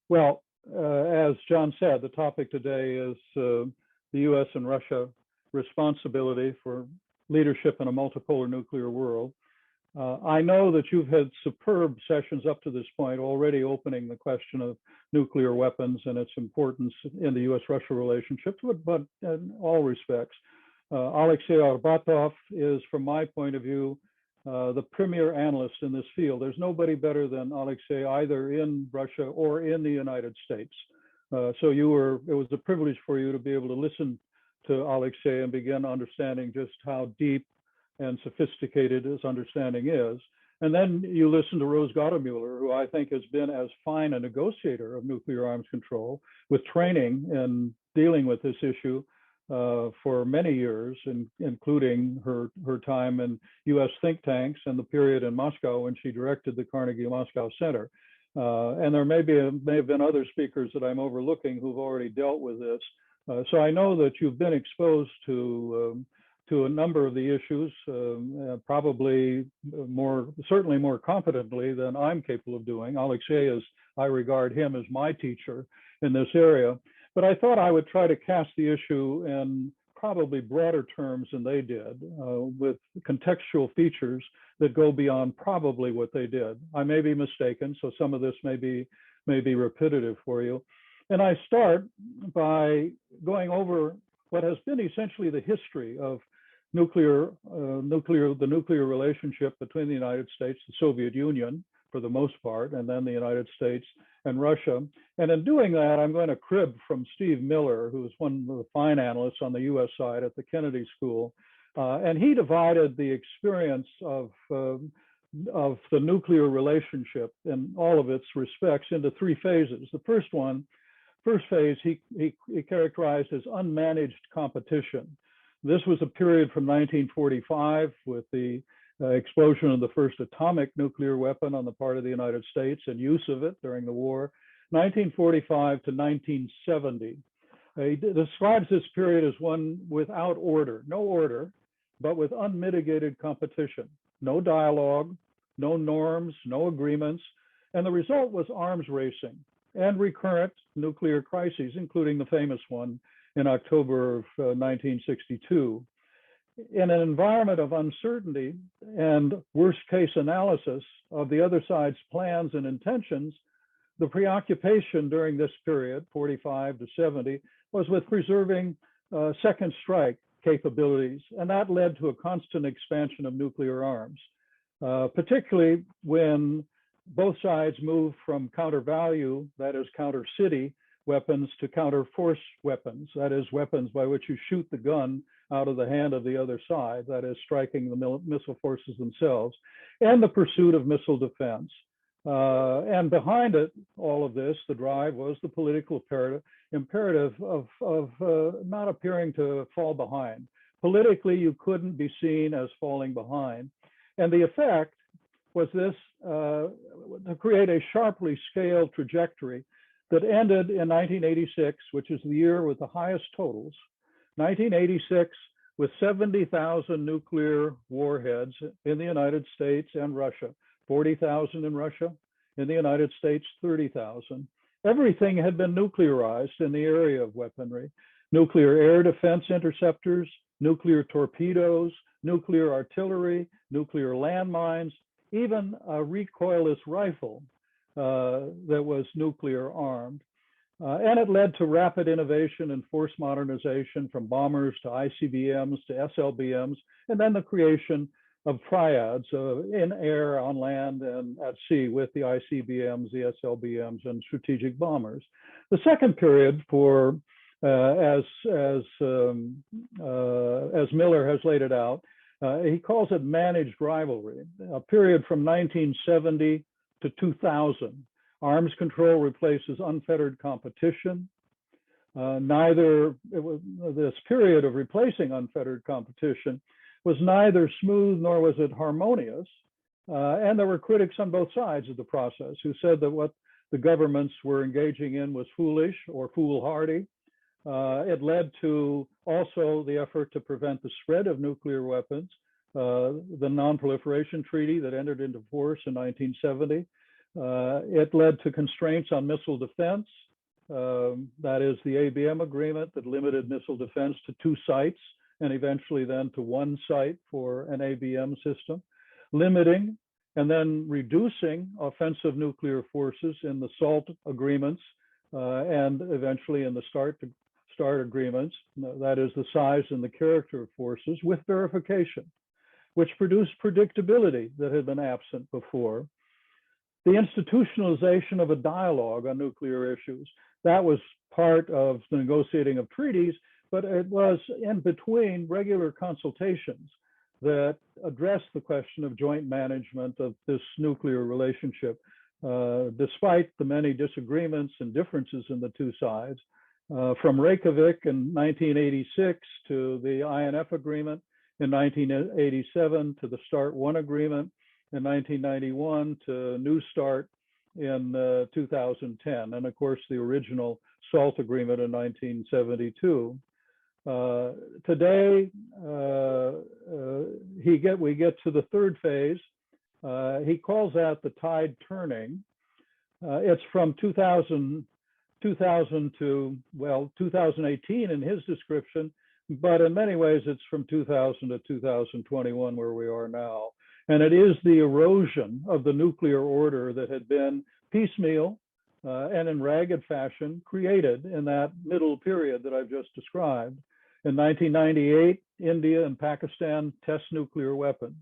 Well, as John said, the topic today is the U.S. and Russia responsibility for leadership in a multipolar nuclear world. I know that you've had superb sessions up to this point, already opening the question of nuclear weapons and its importance in the U.S.-Russia relationship, but in all respects. Alexei Arbatov is, from my point of view, the premier analyst in this field. There's nobody better than Alexei, either in Russia or in the United States. So it was a privilege for you to be able to listen to Alexei and begin understanding just how deep and sophisticated his understanding is. And then you listen to Rose Gottemuller, who I think has been as fine a negotiator of nuclear arms control with training in dealing with this issue for many years, including her time in U.S. think tanks and the period in Moscow when she directed the Carnegie Moscow Center. And there may have been other speakers that I'm overlooking who've already dealt with this. So I know that you've been exposed to a number of the issues, probably certainly more competently than I'm capable of doing. Alexei I regard him as my teacher in this area. But I thought I would try to cast the issue in probably broader terms than they did, with contextual features that go beyond probably what they did. I may be mistaken, so some of this may be repetitive for you. And I start by going over what has been essentially the history of the nuclear relationship between the United States, the Soviet Union, for the most part, and then the United States and Russia. And in doing that, I'm going to crib from Steve Miller, who is one of the fine analysts on the US side at the Kennedy School. And he divided the experience of the nuclear relationship in all of its respects into three phases. The first phase he characterized as unmanaged competition. This was a period from 1945 with the explosion of the first atomic nuclear weapon on the part of the United States and use of it during the war, 1945 to 1970. He describes this period as one without order, no order, but with unmitigated competition, no dialogue, no norms, no agreements, and the result was arms racing and recurrent nuclear crises, including the famous one in October of 1962. In an environment of uncertainty and worst case analysis of the other side's plans and intentions, the preoccupation during this period, 45 to 70, was with preserving second strike capabilities. And that led to a constant expansion of nuclear arms, particularly when both sides moved from counter value, that is counter city weapons, to counter force weapons, that is weapons by which you shoot the gun out of the hand of the other side, that is striking the missile forces themselves, and the pursuit of missile defense. And behind it, all of this, the drive was the political imperative of not appearing to fall behind. Politically, you couldn't be seen as falling behind. And the effect was this, to create a sharply scaled trajectory that ended in 1986, which is the year with the highest totals. 1986, with 70,000 nuclear warheads in the United States and Russia, 40,000 in Russia, in the United States, 30,000. Everything had been nuclearized in the area of weaponry: nuclear air defense interceptors, nuclear torpedoes, nuclear artillery, nuclear landmines, even a recoilless rifle that was nuclear armed. And it led to rapid innovation and force modernization, from bombers to ICBMs to SLBMs, and then the creation of triads in air, on land, and at sea with the ICBMs, the SLBMs, and strategic bombers. The second period, as Miller has laid it out, he calls it managed rivalry, a period from 1970 to 2000. Arms control replaces unfettered competition. This period of replacing unfettered competition was neither smooth nor was it harmonious. And there were critics on both sides of the process who said that what the governments were engaging in was foolish or foolhardy. It led to also the effort to prevent the spread of nuclear weapons, the Non-Proliferation Treaty that entered into force in 1970, It led to constraints on missile defense. That is the ABM agreement that limited missile defense to 2 sites and eventually then to 1 site for an ABM system, limiting and then reducing offensive nuclear forces in the SALT agreements and eventually in the START agreements, that is the size and the character of forces with verification, which produced predictability that had been absent before. The institutionalization of a dialogue on nuclear issues, that was part of the negotiating of treaties, but it was in between regular consultations that addressed the question of joint management of this nuclear relationship, despite the many disagreements and differences in the 2 sides. From Reykjavik in 1986 to the INF agreement in 1987 to the START 1 agreement in 1991 to New START in 2010, and of course the original SALT agreement in 1972. Today, we get to the 3rd phase. He calls that the tide turning. It's from 2000 to, well, 2018 in his description, but in many ways it's from 2000 to 2021 where we are now. And it is the erosion of the nuclear order that had been piecemeal and in ragged fashion created in that middle period that I've just described. In 1998, India and Pakistan test nuclear weapons.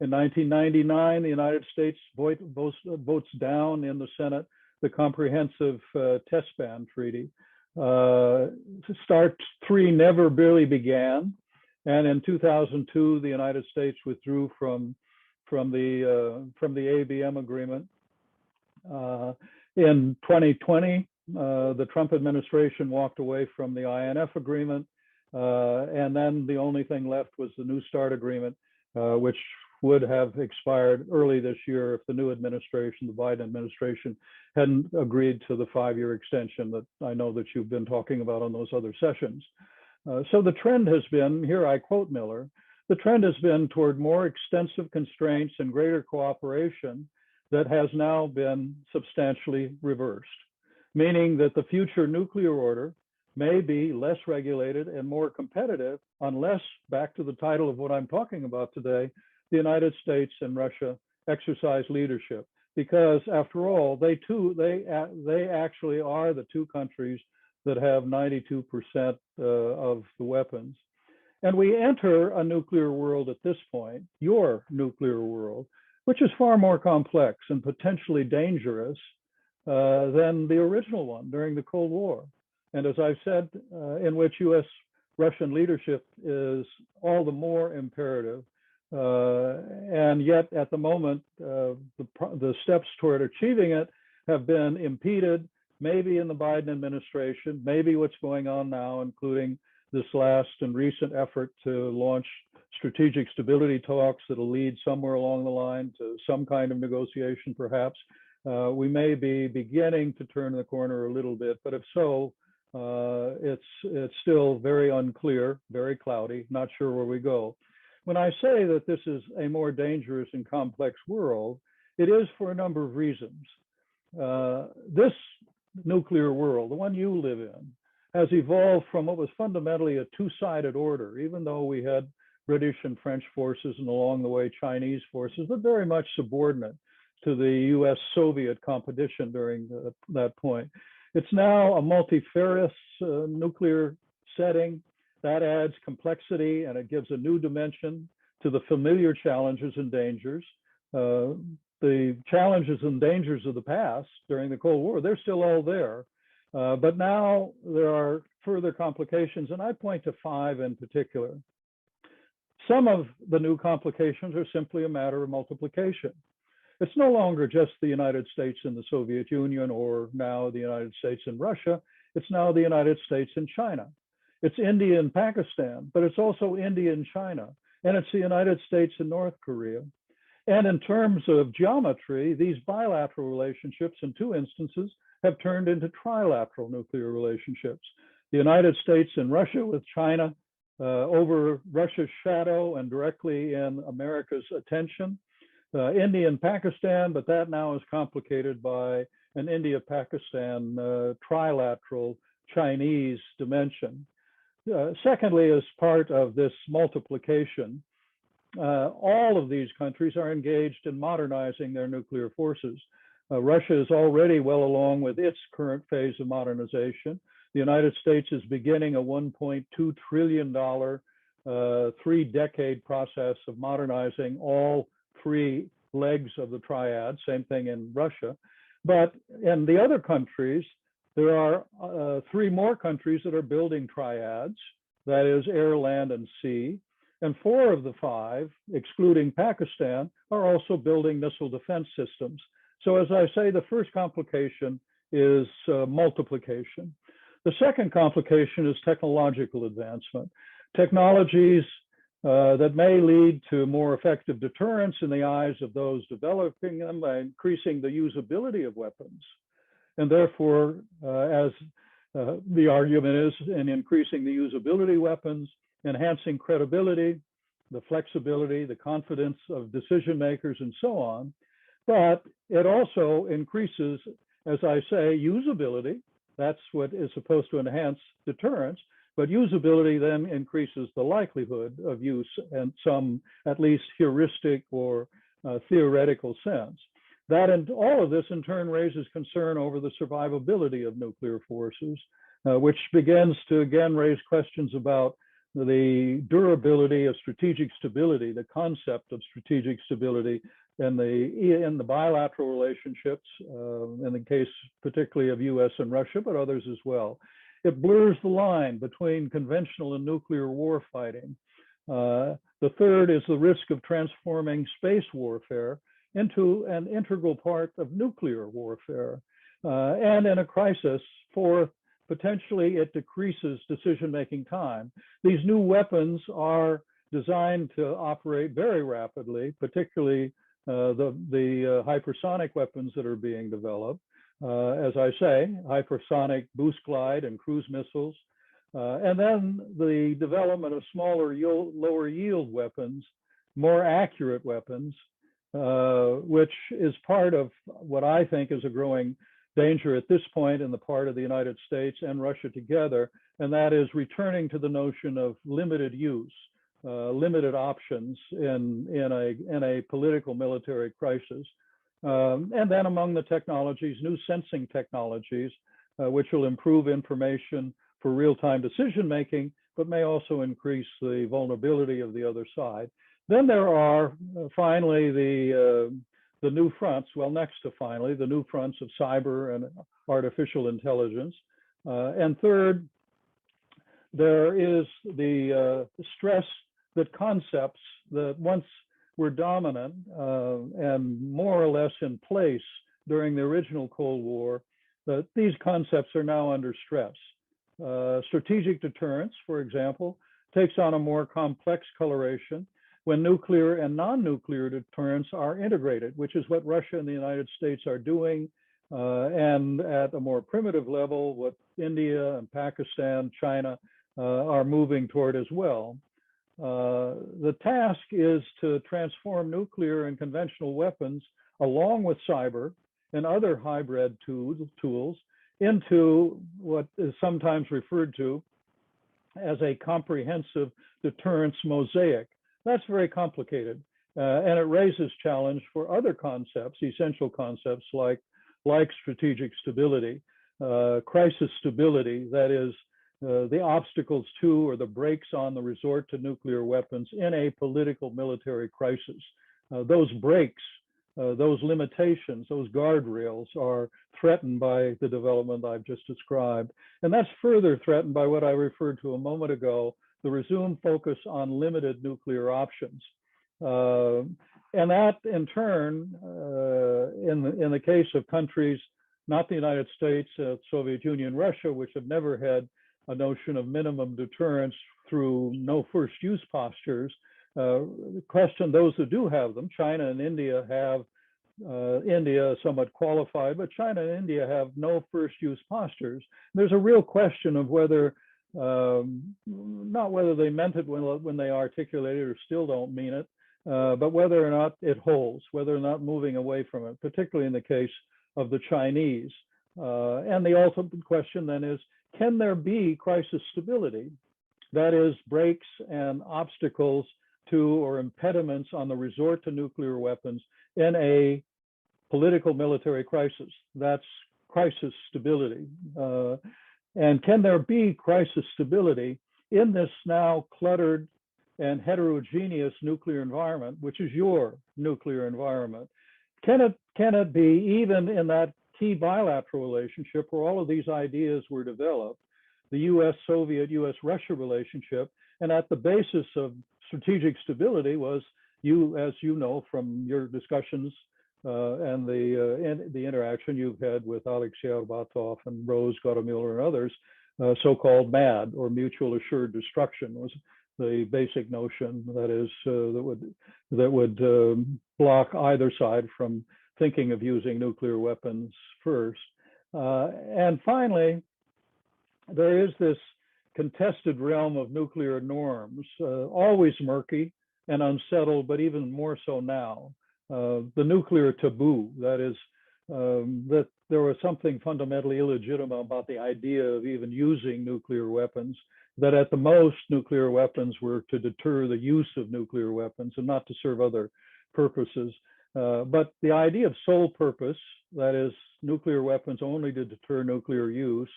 In 1999, the United States votes down in the Senate the Comprehensive Test Ban Treaty. START 3 never really began. And in 2002, the United States withdrew from the ABM agreement. In 2020, the Trump administration walked away from the INF agreement. And then the only thing left was the New START agreement, which would have expired early this year if the new administration, the Biden administration, hadn't agreed to the 5-year extension that I know that you've been talking about on those other sessions. So the trend has been, here I quote Miller, the trend has been toward more extensive constraints and greater cooperation that has now been substantially reversed, meaning that the future nuclear order may be less regulated and more competitive unless, back to the title of what I'm talking about today, the United States and Russia exercise leadership. Because after all, they actually are the 2 countries that have 92% of the weapons. And we enter a nuclear world at this point, your nuclear world, which is far more complex and potentially dangerous than the original one during the Cold War. And as I've said, in which US-Russian leadership is all the more imperative. And yet at the moment, the steps toward achieving it have been impeded, maybe in the Biden administration, maybe what's going on now, including this last and recent effort to launch strategic stability talks that'll lead somewhere along the line to some kind of negotiation, perhaps. We may be beginning to turn the corner a little bit, but if so, it's still very unclear, very cloudy, not sure where we go. When I say that this is a more dangerous and complex world, it is for a number of reasons. This nuclear world, the one you live in, has evolved from what was fundamentally a 2-sided order, even though we had British and French forces and along the way Chinese forces, but very much subordinate to the US-Soviet competition during that point. It's now a multifarious nuclear setting that adds complexity and it gives a new dimension to the familiar challenges and dangers. The challenges and dangers of the past during the Cold War, they're still all there. But now there are further complications, and I point to 5 in particular. Some of the new complications are simply a matter of multiplication. It's no longer just the United States and the Soviet Union, or now the United States and Russia. It's now the United States and China. It's India and Pakistan, but it's also India and China, and it's the United States and North Korea. And in terms of geometry, these bilateral relationships in 2 instances have turned into trilateral nuclear relationships. The United States and Russia with China over Russia's shadow and directly in America's attention. India and Pakistan, but that now is complicated by an India-Pakistan trilateral Chinese dimension. Secondly, as part of this multiplication, all of these countries are engaged in modernizing their nuclear forces. Russia is already well along with its current phase of modernization. The United States is beginning a $1.2 trillion 3-decade process of modernizing all 3 legs of the triad, same thing in Russia. But in the other countries, there are 3 more countries that are building triads, that is air, land, and sea. And 4 of the 5, excluding Pakistan, are also building missile defense systems. So as I say, the first complication is multiplication. The second complication is technological advancement. Technologies that may lead to more effective deterrence in the eyes of those developing them by increasing the usability of weapons. And therefore, as the argument is, in increasing the usability of weapons, enhancing credibility, the flexibility, the confidence of decision makers, and so on. But it also increases, as I say, usability. That's what is supposed to enhance deterrence. But usability then increases the likelihood of use in some, at least, heuristic or theoretical sense. That and all of this in turn raises concern over the survivability of nuclear forces, which begins to again raise questions about the durability of strategic stability, the concept of strategic stability in the bilateral relationships, in the case particularly of US and Russia, but others as well. It blurs the line between conventional and nuclear war fighting. The third is the risk of transforming space warfare into an integral part of nuclear warfare. And in a crisis, fourth, potentially it decreases decision-making time. These new weapons are designed to operate very rapidly, particularly the hypersonic weapons that are being developed. As I say, hypersonic boost glide and cruise missiles. And then the development of smaller, lower yield weapons, more accurate weapons, which is part of what I think is a growing danger at this point in the part of the United States and Russia together, and that is returning to the notion of limited use, limited options in a political military crisis. And then among the technologies, new sensing technologies, which will improve information for real-time decision-making, but may also increase the vulnerability of the other side. Then there are finally the new fronts, well, next to finally, the new fronts of cyber and artificial intelligence. And third, there is the stress that concepts that once were dominant and more or less in place during the original Cold War, that these concepts are now under stress. Strategic deterrence, for example, takes on a more complex coloration when nuclear and non-nuclear deterrence are integrated, which is what Russia and the United States are doing, and at a more primitive level, what India and Pakistan, China are moving toward as well. The task is to transform nuclear and conventional weapons, along with cyber and other hybrid tools, into what is sometimes referred to as a comprehensive deterrence mosaic. That's very complicated, and it raises challenge for other concepts, essential concepts like strategic stability, crisis stability, that is, the obstacles to or the brakes on the resort to nuclear weapons in a political military crisis. Those brakes, those limitations, those guardrails are threatened by the development I've just described. And that's further threatened by what I referred to a moment ago, the resumed focus on limited nuclear options. And that in turn, in the case of countries, not the United States, Soviet Union, Russia, which have never had a notion of minimum deterrence through no first use postures, question those who do have them. China and India have, India somewhat qualified, but China and India have no first use postures. There's a real question of whether, not whether they meant it when they articulated or still don't mean it, but whether or not it holds, whether or not moving away from it, particularly in the case of the Chinese. And the ultimate question then is, can there be crisis stability? That is, breaks and obstacles to or impediments on the resort to nuclear weapons in a political military crisis. That's crisis stability. And can there be crisis stability in this now cluttered and heterogeneous nuclear environment, which is your nuclear environment? Can it be, even in that key bilateral relationship where all of these ideas were developed, the US-Soviet, US-Russia relationship, and at the basis of strategic stability was, as you know from your discussions and the interaction you've had with Alexei Arbatov and Rose Gottemüller and others, so-called MAD, or mutual assured destruction, was the basic notion, that is, that would block either side from thinking of using nuclear weapons first. And finally, there is this contested realm of nuclear norms, always murky and unsettled, but even more so now. The nuclear taboo, that is, that there was something fundamentally illegitimate about the idea of even using nuclear weapons, that at the most nuclear weapons were to deter the use of nuclear weapons and not to serve other purposes. But the idea of sole purpose, that is, nuclear weapons only to deter nuclear use,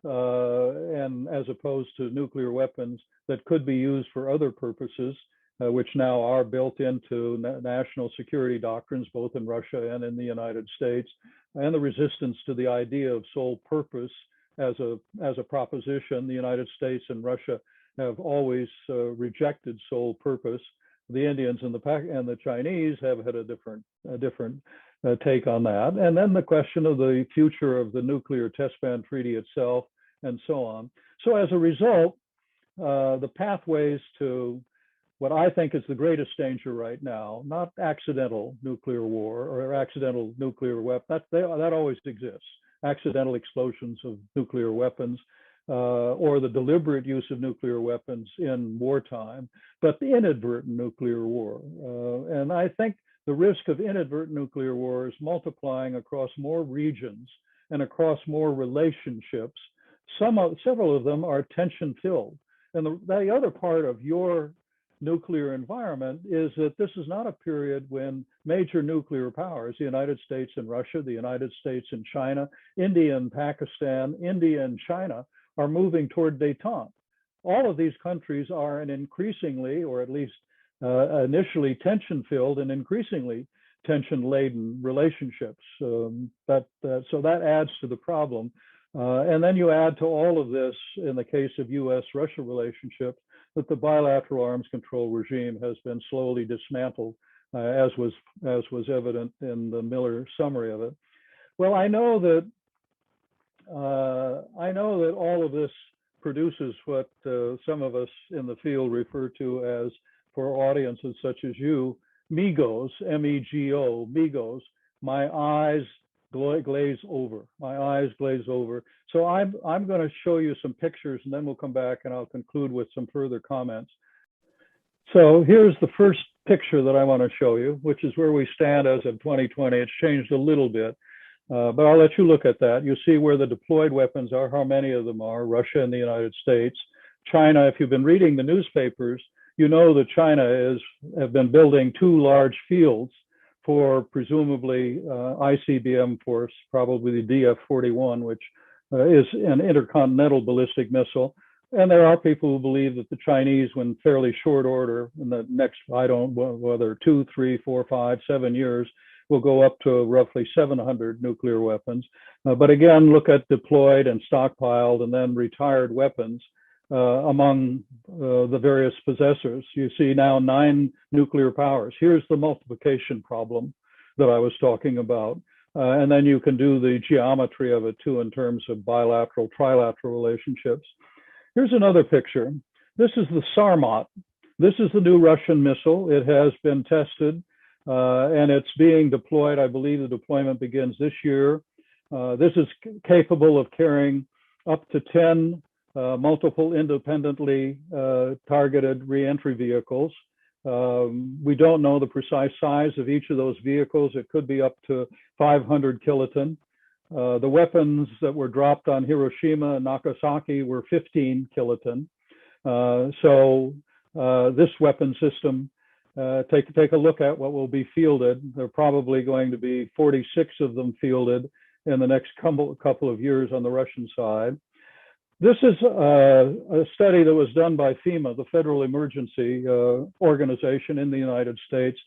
and as opposed to nuclear weapons that could be used for other purposes, which now are built into national security doctrines, both in Russia and in the United States, and the resistance to the idea of sole purpose as a proposition. The United States and Russia have always rejected sole purpose. The Indians and the Chinese have had a different take on that. And then the question of the future of the nuclear test ban treaty itself, and so on. So as a result, the pathways to what I think is the greatest danger right now, not accidental nuclear war or accidental nuclear weapons, that always exists. Accidental explosions of nuclear weapons, or the deliberate use of nuclear weapons in wartime, but the inadvertent nuclear war. And I think the risk of inadvertent nuclear war is multiplying across more regions and across more relationships. Several of them are tension-filled. And the other part of your nuclear environment is that this is not a period when major nuclear powers, the United States and Russia, the United States and China, India and Pakistan, India and China, are moving toward détente. All of these countries are in increasingly, or at least initially tension-filled and increasingly tension-laden relationships. So that adds to the problem. And then you add to all of this, in the case of US-Russia relationship, that the bilateral arms control regime has been slowly dismantled, as was evident in the Miller summary of it. Well, I know that all of this produces what some of us in the field refer to as, for audiences such as you, megos, M-E-G-O, megos. My eyes glaze over. My eyes glaze over. So I'm going to show you some pictures, and then we'll come back and I'll conclude with some further comments. So here's the first picture that I want to show you, which is where we stand as of 2020. It's changed a little bit, but I'll let you look at that. You see where the deployed weapons are, how many of them are, Russia and the United States. China, if you've been reading the newspapers, you know that China have been building two large fields for presumably ICBM force, probably the DF-41, which is an intercontinental ballistic missile. And there are people who believe that the Chinese, when fairly short order, in the next, I don't know whether 2, 3, 4, 5, 7 years, will go up to roughly 700 nuclear weapons. But again, look at deployed and stockpiled and then retired weapons among the various possessors. You see now 9 nuclear powers. Here's the multiplication problem that I was talking about. And then you can do the geometry of it too in terms of bilateral, trilateral relationships. Here's another picture. This is the Sarmat. This is the new Russian missile. It has been tested and it's being deployed. I believe the deployment begins this year. This is capable of carrying up to 10 multiple independently targeted reentry vehicles. We don't know the precise size of each of those vehicles. It could be up to 500 kiloton. The weapons that were dropped on Hiroshima and Nagasaki were 15 kiloton. This weapon system, take a look at what will be fielded. There are probably going to be 46 of them fielded in the next couple of years on the Russian side. This is a study that was done by FEMA, the Federal Emergency Organization in the United States,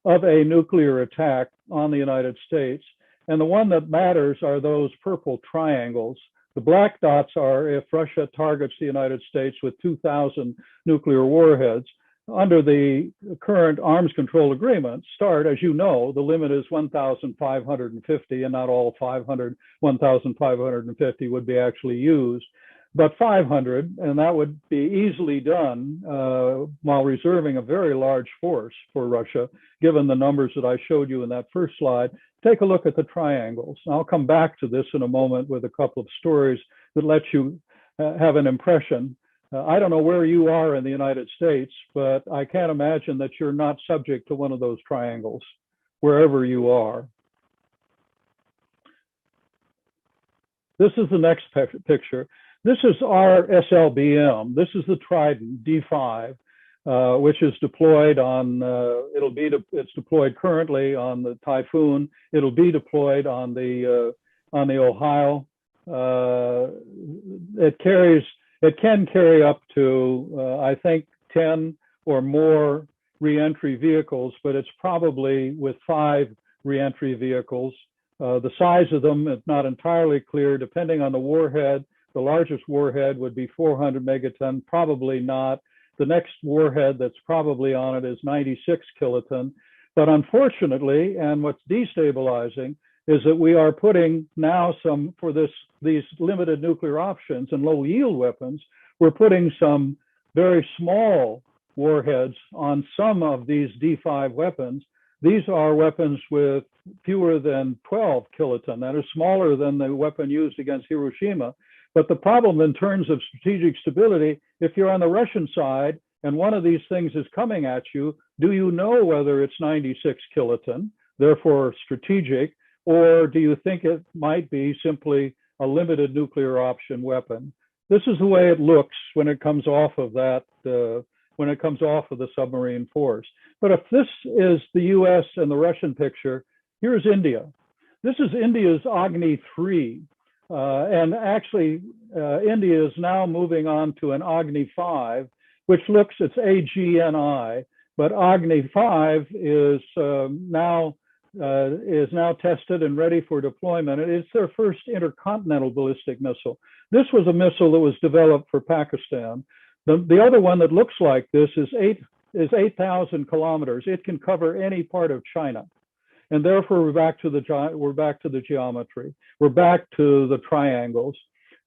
of a nuclear attack on the United States. And the one that matters are those purple triangles. The black dots are if Russia targets the United States with 2,000 nuclear warheads. Under the current arms control agreement, START, as you know, the limit is 1,550, and not all 1,550 would be actually used, but 500, and that would be easily done while reserving a very large force for Russia, given the numbers that I showed you in that first slide. Take a look at the triangles. And I'll come back to this in a moment with a couple of stories that let you have an impression. I don't know where you are in the United States, but I can't imagine that you're not subject to one of those triangles, wherever you are. This is the next picture. This is our SLBM. This is the Trident D5, which is deployed on, it's deployed currently on the Typhoon. It'll be deployed on the Ohio. It can carry up to, I think, 10 or more reentry vehicles, but it's probably with 5 reentry vehicles. The size of them is not entirely clear, depending on the warhead. The largest warhead would be 400 megaton, probably not. The next warhead that's probably on it is 96 kiloton. But unfortunately, and what's destabilizing, is that we are putting now for these limited nuclear options and low yield weapons, we're putting some very small warheads on some of these D5 weapons. These are weapons with fewer than 12 kiloton. That is smaller than the weapon used against Hiroshima. But the problem in terms of strategic stability, if you're on the Russian side and one of these things is coming at you, do you know whether it's 96 kiloton, therefore strategic, or do you think it might be simply a limited nuclear option weapon? This is the way it looks when it comes off of that, when it comes off of the submarine force. But if this is the US and the Russian picture, here's India. This is India's Agni 3. And actually, India is now moving on to an Agni 5, which looks, it's AGNI, but Agni 5 is now tested and ready for deployment. It's their first intercontinental ballistic missile. This was a missile that was developed for Pakistan. The other one that looks like this is 8,000 kilometers. It can cover any part of China. And therefore, we're back to the geometry. We're back to the triangles.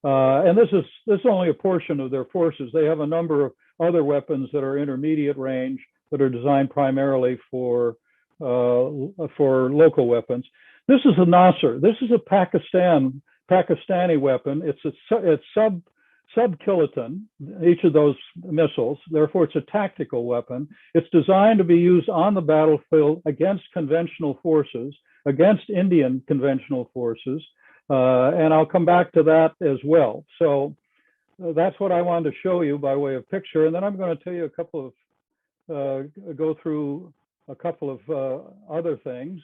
And this is only a portion of their forces. They have a number of other weapons that are intermediate range that are designed primarily for local weapons. This is a Nasser. This is a Pakistani weapon. It's sub-kiloton, each of those missiles. Therefore, it's a tactical weapon. It's designed to be used on the battlefield against conventional forces, against Indian conventional forces. And I'll come back to that as well. So that's what I wanted to show you by way of picture. And then I'm going to tell you go through a couple of other things.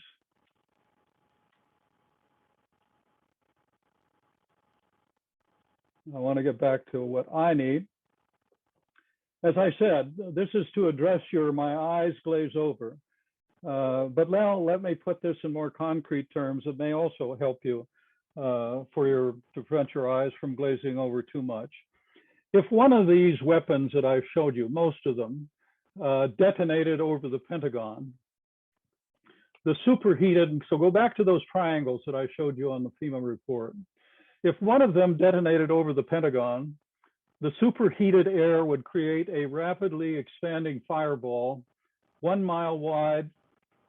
I want to get back to what I need. As I said, this is to address my eyes glaze over. But now let me put this in more concrete terms that may also help you to prevent your eyes from glazing over too much. If one of these weapons that I've showed you, most of them, detonated over the Pentagon, the superheated, so go back to those triangles that I showed you on the FEMA report. If one of them detonated over the Pentagon, the superheated air would create a rapidly expanding fireball, 1 mile wide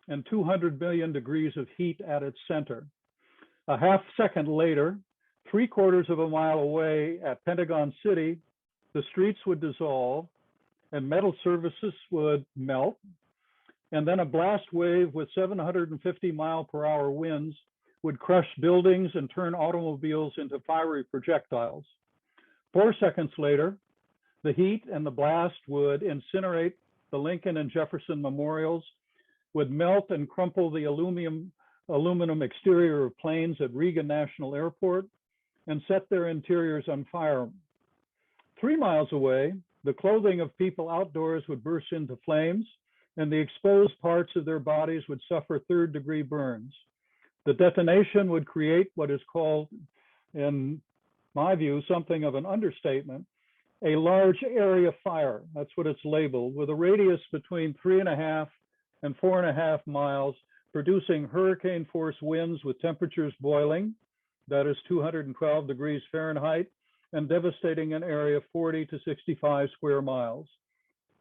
and 200 million degrees of heat at its center. A half second later, 3/4 of a mile away at Pentagon City, the streets would dissolve and metal surfaces would melt. And then a blast wave with 750-mile-per-hour winds would crush buildings and turn automobiles into fiery projectiles. 4 seconds later, the heat and the blast would incinerate the Lincoln and Jefferson memorials, would melt and crumple the aluminum exterior of planes at Reagan National Airport, and set their interiors on fire. 3 miles away, the clothing of people outdoors would burst into flames, and the exposed parts of their bodies would suffer third-degree burns. The detonation would create what is called, in my view, something of an understatement, a large area fire. That's what it's labeled, with a radius between 3.5 and 4.5 miles, producing hurricane-force winds with temperatures boiling, that is 212 degrees Fahrenheit, and devastating an area 40 to 65 square miles,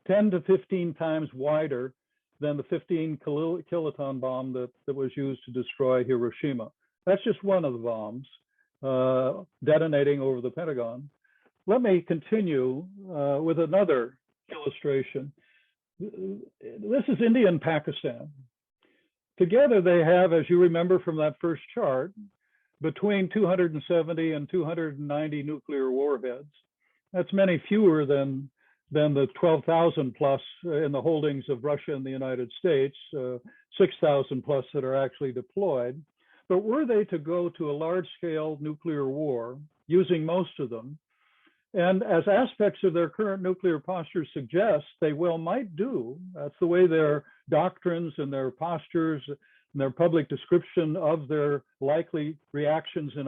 10 to 15 times wider than the 15 kiloton bomb that was used to destroy Hiroshima. That's just one of the bombs detonating over the Pentagon. Let me continue with another illustration. This is India and Pakistan. Together they have, as you remember from that first chart, between 270 and 290 nuclear warheads. That's many fewer than the 12,000 plus in the holdings of Russia and the United States, 6,000 plus that are actually deployed. But were they to go to a large-scale nuclear war, using most of them, and as aspects of their current nuclear postures suggest, they well might do. That's the way their doctrines and their postures and their public description of their likely reactions in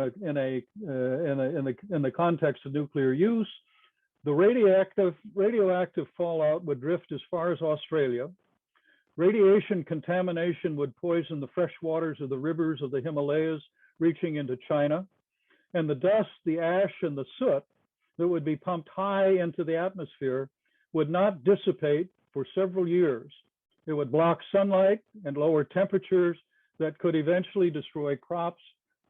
the context of nuclear use. The radioactive fallout would drift as far as Australia. Radiation contamination would poison the fresh waters of the rivers of the Himalayas, reaching into China. And the dust, the ash, and the soot that would be pumped high into the atmosphere would not dissipate for several years. It would block sunlight and lower temperatures that could eventually destroy crops,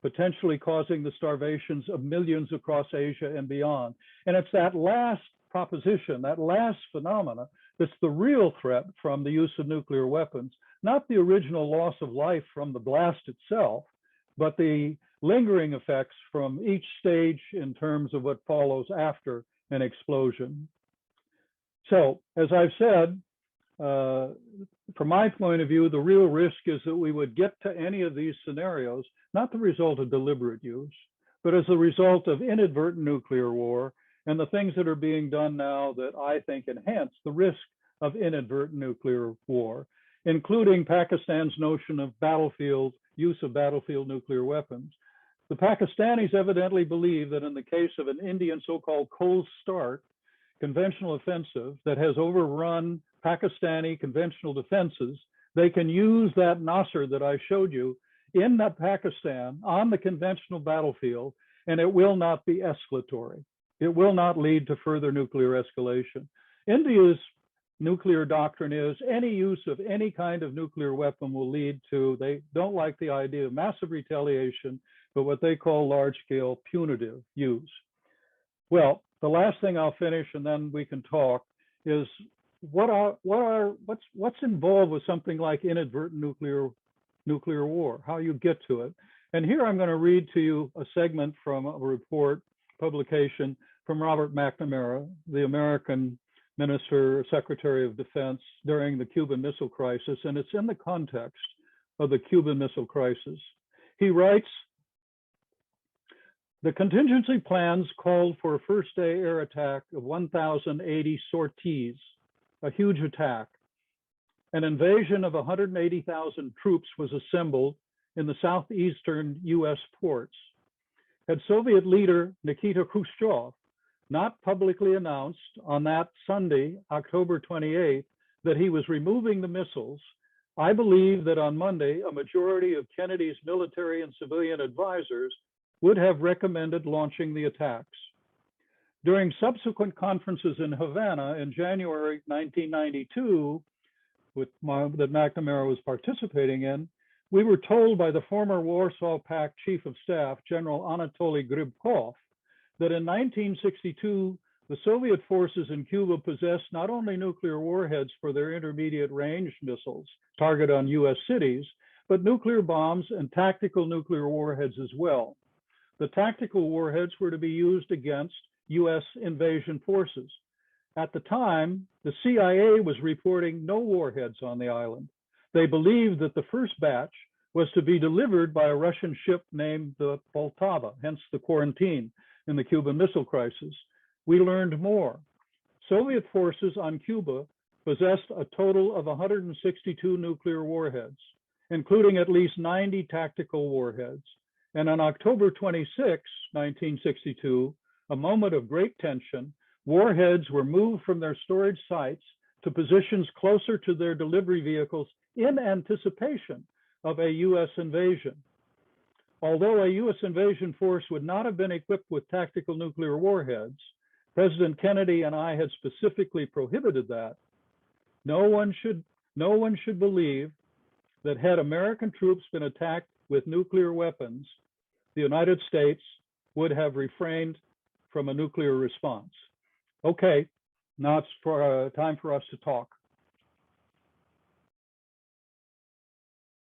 potentially causing the starvations of millions across Asia and beyond. And it's that last proposition, that last phenomena, that's the real threat from the use of nuclear weapons, not the original loss of life from the blast itself, but the lingering effects from each stage in terms of what follows after an explosion. So, as I've said, from my point of view, the real risk is that we would get to any of these scenarios, not the result of deliberate use, but as a result of inadvertent nuclear war and the things that are being done now that I think enhance the risk of inadvertent nuclear war, including Pakistan's notion of use of battlefield nuclear weapons. The Pakistanis evidently believe that in the case of an Indian so-called cold start conventional offensive that has overrun Pakistani conventional defenses, they can use that Nasser that I showed you in Pakistan on the conventional battlefield, and it will not be escalatory. It will not lead to further nuclear escalation. India's nuclear doctrine is any use of any kind of nuclear weapon will lead to, they don't like the idea of massive retaliation, but what they call large-scale punitive use. Well, the last thing I'll finish and then we can talk is what's involved with something like inadvertent nuclear war, how you get to it. And here I'm going to read to you a segment from a report publication from Robert McNamara, the American Secretary of Defense during the Cuban Missile Crisis, and it's in the context of the Cuban Missile Crisis. He writes, the contingency plans called for a first-day air attack of 1,080 sorties, a huge attack. An invasion of 180,000 troops was assembled in the southeastern US ports. Had Soviet leader Nikita Khrushchev not publicly announced on that Sunday, October 28th, that he was removing the missiles, I believe that on Monday, a majority of Kennedy's military and civilian advisors would have recommended launching the attacks. During subsequent conferences in Havana in January 1992, that McNamara was participating in, we were told by the former Warsaw Pact Chief of Staff, General Anatoly Grybkov, that in 1962, The Soviet forces in Cuba possessed not only nuclear warheads for their intermediate range missiles targeted on US cities, but nuclear bombs and tactical nuclear warheads as well. The tactical warheads were to be used against US invasion forces. At the time, the CIA was reporting no warheads on the island. They believed that the first batch was to be delivered by a Russian ship named the Poltava, hence the quarantine in the Cuban Missile Crisis. We learned more. Soviet forces on Cuba possessed a total of 162 nuclear warheads, including at least 90 tactical warheads. And on October 26, 1962, a moment of great tension, warheads were moved from their storage sites to positions closer to their delivery vehicles in anticipation of a US invasion. Although a US invasion force would not have been equipped with tactical nuclear warheads, President Kennedy and I had specifically prohibited that. No one should believe that had American troops been attacked with nuclear weapons, the United States would have refrained from a nuclear response. Okay, now it's time for us to talk.